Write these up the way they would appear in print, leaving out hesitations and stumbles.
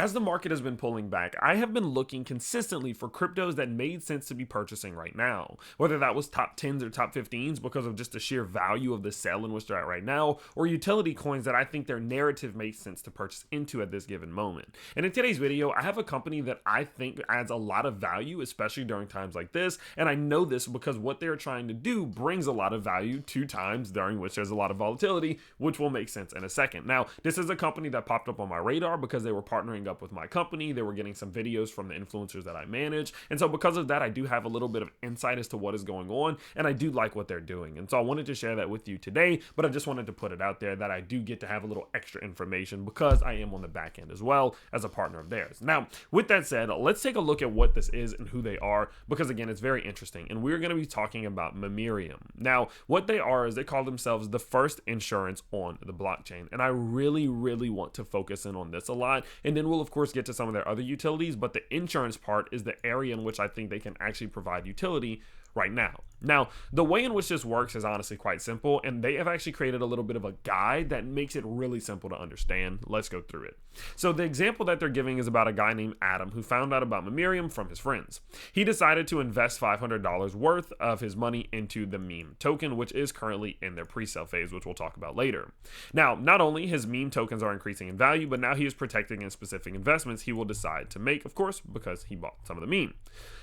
as the market has been pulling back, I have been looking consistently for cryptos that made sense to be purchasing right now. Whether that was top 10s or top 15s because of just the sheer value of the sell in which they're at right now, or utility coins that I think their narrative makes sense to purchase into at this given moment. And in today's video, I have a company that I think adds a lot of value, especially during times like this. And I know this because what they're trying to do brings a lot of value to times during which there's a lot of volatility, which will make sense in a second. Now, this is a company that popped up on my radar because they were partnering up with my company. They were getting some videos from the influencers that I manage. And so because of that, I do have a little bit of insight as to what is going on, and I do like what they're doing. And so I wanted to share that with you today, but I just wanted to put it out there that I do get to have a little extra information because I am on the back end as well as a partner of theirs. Now, with that said, let's take a look at what this is and who they are, because again, it's very interesting. And we're going to be talking about Memereum. Now, what they are is they call themselves the first insurance on the blockchain. And I really want to focus in on this a lot. And then we'll of course get to some of their other utilities, but the insurance part is the area in which I think they can actually provide utility right now. Now, the way in which this works is honestly quite simple, and they have actually created a little bit of a guide that makes it really simple to understand. Let's go through it. So the example that they're giving is about a guy named Adam who found out about Memereum from his friends. He decided to invest $500 worth of his money into the meme token, which is currently in their pre-sale phase, which we'll talk about later. Now, not only his meme tokens are increasing in value, but now he is protecting in specific investments he will decide to make, of course, because he bought some of the meme.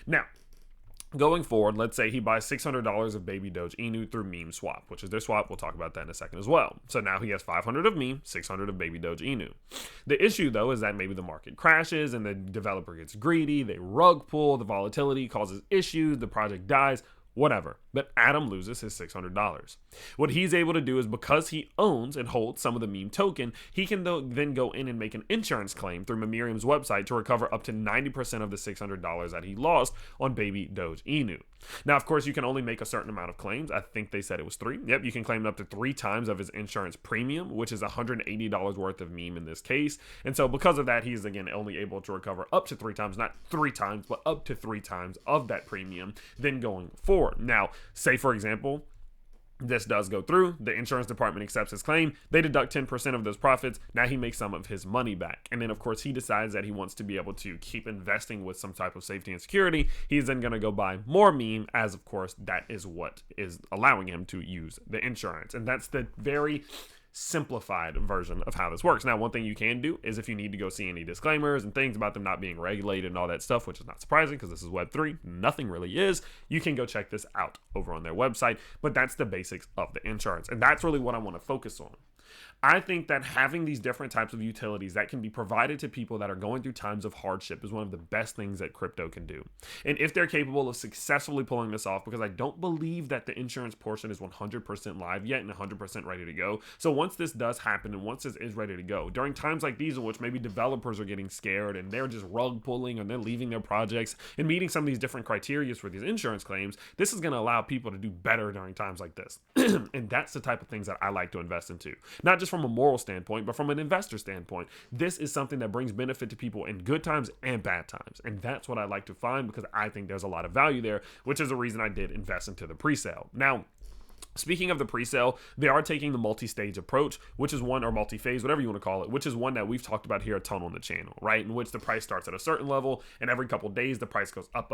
Now, going forward, let's say he buys $600 of baby Doge Inu through Meme Swap, which is their swap. We'll talk about that in a second as well. So now he has 500 of meme, 600 of baby Doge Inu. The issue though is that maybe the market crashes and the developer gets greedy, they rug pull, the volatility causes issues, the project dies, whatever. But Adam loses his $600. What he's able to do is, because he owns and holds some of the meme token, he can then go in and make an insurance claim through Memereum's website to recover up to 90% of the $600 that he lost on baby Doge Inu. Now, of course, you can only make a certain amount of claims. I think they said it was 3. Yep, you can claim up to 3 times of his insurance premium, which is $180 worth of meme in this case. And so because of that, he's again only able to recover up to 3 times, not 3 times, but up to 3 times of that premium then going forward. Now, say for example, this does go through, the insurance department accepts his claim, they deduct 10% of those profits, now he makes some of his money back. And then of course he decides that he wants to be able to keep investing with some type of safety and security. He's then going to go buy more meme, as of course that is what is allowing him to use the insurance. And that's the very simplified version of how this works. Now, one thing you can do is if you need to go see any disclaimers and things about them not being regulated and all that stuff, which is not surprising because this is Web3, nothing really is, you can go check this out over on their website. But that's the basics of the insurance. And that's really what I want to focus on. I think that having these different types of utilities that can be provided to people that are going through times of hardship is one of the best things that crypto can do. And if they're capable of successfully pulling this off, because I don't believe that the insurance portion is 100% live yet and 100% ready to go. So once this does happen and once this is ready to go, during times like these in which maybe developers are getting scared and they're just rug pulling and they're leaving their projects and meeting some of these different criteria for these insurance claims, this is going to allow people to do better during times like this. And that's the type of things that I like to invest into. Not just from a moral standpoint, but from an investor standpoint. This is something that brings benefit to people in good times and bad times. And that's what I like to find because I think there's a lot of value there, which is the reason I did invest into the pre-sale. Now, speaking of the pre-sale, they are taking the multi-stage approach, which is one, or multi-phase, whatever you want to call it, which is one that we've talked about here a ton on the channel, right? In which the price starts at a certain level, and every couple of days, the price goes up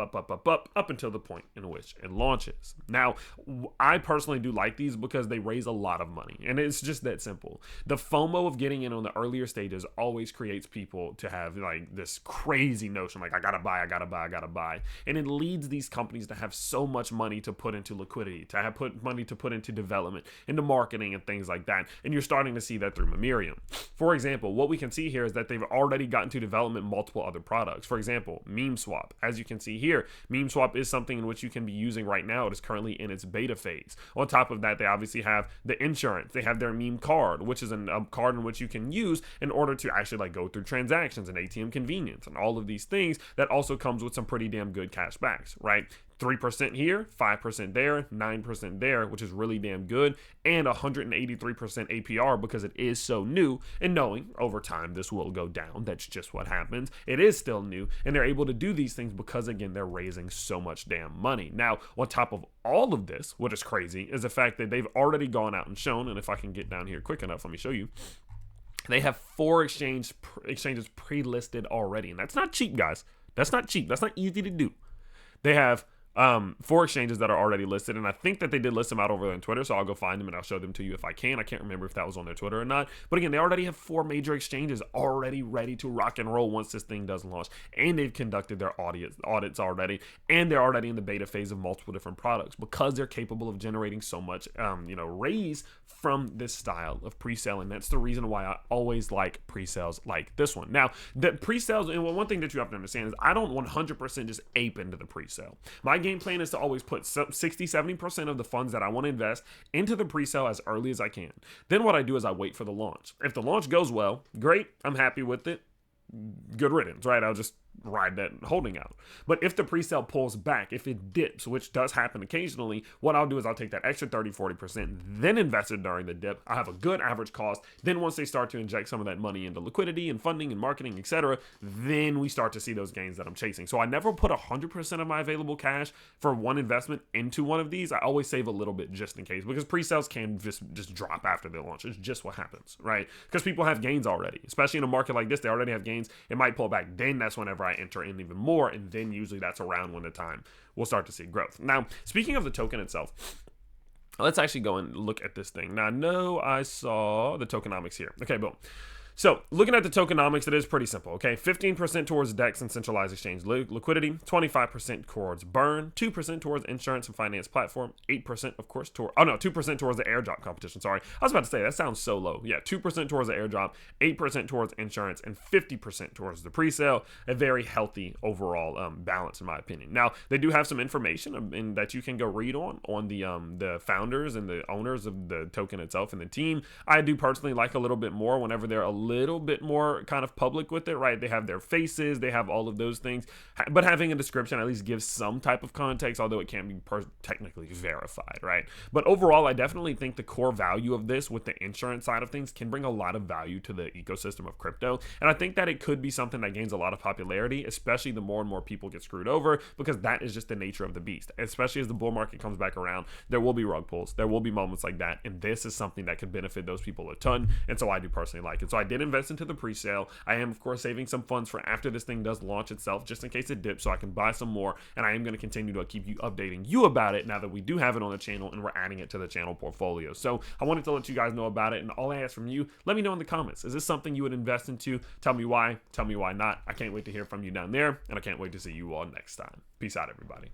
until the point in which it launches. Now, I personally do like these because they raise a lot of money, and it's just that simple. The FOMO of getting in on the earlier stages always creates people to have like this crazy notion, like I gotta buy. And it leads these companies to have so much money to put into liquidity, to have put money to put into development, into marketing and things like that. And you're starting to see that through Memereum. For example, what we can see here is that they've already gotten to development multiple other products. For example, Meme Swap. As you can see here, Meme Swap is something in which you can be using right now. It is currently in its beta phase. On top of that, they obviously have the insurance. They have their meme card, which is a card in which you can use in order to actually like go through transactions and ATM convenience and all of these things. That also comes with some pretty damn good cash backs, right? 3% here, 5% there, 9% there, which is really damn good, and 183% APR because it is so new, and knowing over time this will go down. That's just what happens. It is still new, and they're able to do these things because, again, they're raising so much damn money. Now, on top of all of this, what is crazy is the fact that they've already gone out and shown, and if I can get down here quick enough, let me show you. They have 4 exchanges pre-listed already, and that's not cheap, guys. That's not cheap. That's not easy to do. They have 4 exchanges that are already listed, and I think that they did list them out over on Twitter, so I'll go find them and I'll show them to you if I can. I can't remember if that was on their Twitter or not, but again, they already have 4 major exchanges already ready to rock and roll once this thing does launch, and they've conducted their audits already, and they're already in the beta phase of multiple different products because they're capable of generating so much raise from this style of pre-sale, and that's the reason why I always like pre-sales like this one. Now, the pre-sales, and one thing that you have to understand is I don't 100% just ape into the pre-sale. My game plan is to always put 60-70% of the funds that I want to invest into the pre-sale as early as I can. Then what I do is I wait for the launch. If the launch goes well, great, I'm happy with it. Good riddance, right? I'll just ride that holding out. But if the pre-sale pulls back, if it dips, which does happen occasionally, what I'll do is I'll take that extra 30-40%, then invest it during the dip. I have a good average cost. Then once they start to inject some of that money into liquidity and funding and marketing, etc., then we start to see those gains that I'm chasing. So I never put 100% of my available cash for one investment into one of these. I always save a little bit just in case, because pre-sales can just drop after the launch. It's just what happens, right? Because people have gains already, especially in a market like this. They already have gains. It might pull back. Then that's whenever I enter in even more, and then usually that's around when the time we'll start to see growth. Now, speaking of the token itself, let's actually go and look at this thing. Now, I know I saw the tokenomics here. Okay, boom. So, looking at the tokenomics, it is pretty simple, okay? 15% towards DEX and centralized exchange liquidity, 25% towards burn, 2% towards insurance and finance platform, 8% of course towards, 2% towards the airdrop competition, sorry. I was about to say, that sounds so low. Yeah, 2% towards the airdrop, 8% towards insurance, and 50% towards the pre-sale. A very healthy overall balance, in my opinion. Now, they do have some information that you can go read on the founders and the owners of the token itself and the team. I do personally like a little bit more whenever they're a little bit more kind of public with it, right? They have their faces, they have all of those things, but having a description at least gives some type of context, although it can't be technically verified, right? But overall, I definitely think the core value of this with the insurance side of things can bring a lot of value to the ecosystem of crypto, and I think that it could be something that gains a lot of popularity, especially the more and more people get screwed over, because that is just the nature of the beast. Especially as the bull market comes back around, there will be rug pulls, there will be moments like that, and this is something that could benefit those people a ton, and so I do personally like it. So I did invest into the pre-sale. I am of course saving some funds for after this thing does launch itself, just in case it dips, so I can buy some more, and I am going to continue to keep you updating you about it now that we do have it on the channel and we're adding it to the channel portfolio. So I wanted to let you guys know about it, and all I ask from you, let me know in the comments, is this something you would invest into? Tell me why, tell me why not. I can't wait to hear from you down there, and I can't wait to see you all next time. Peace out, everybody.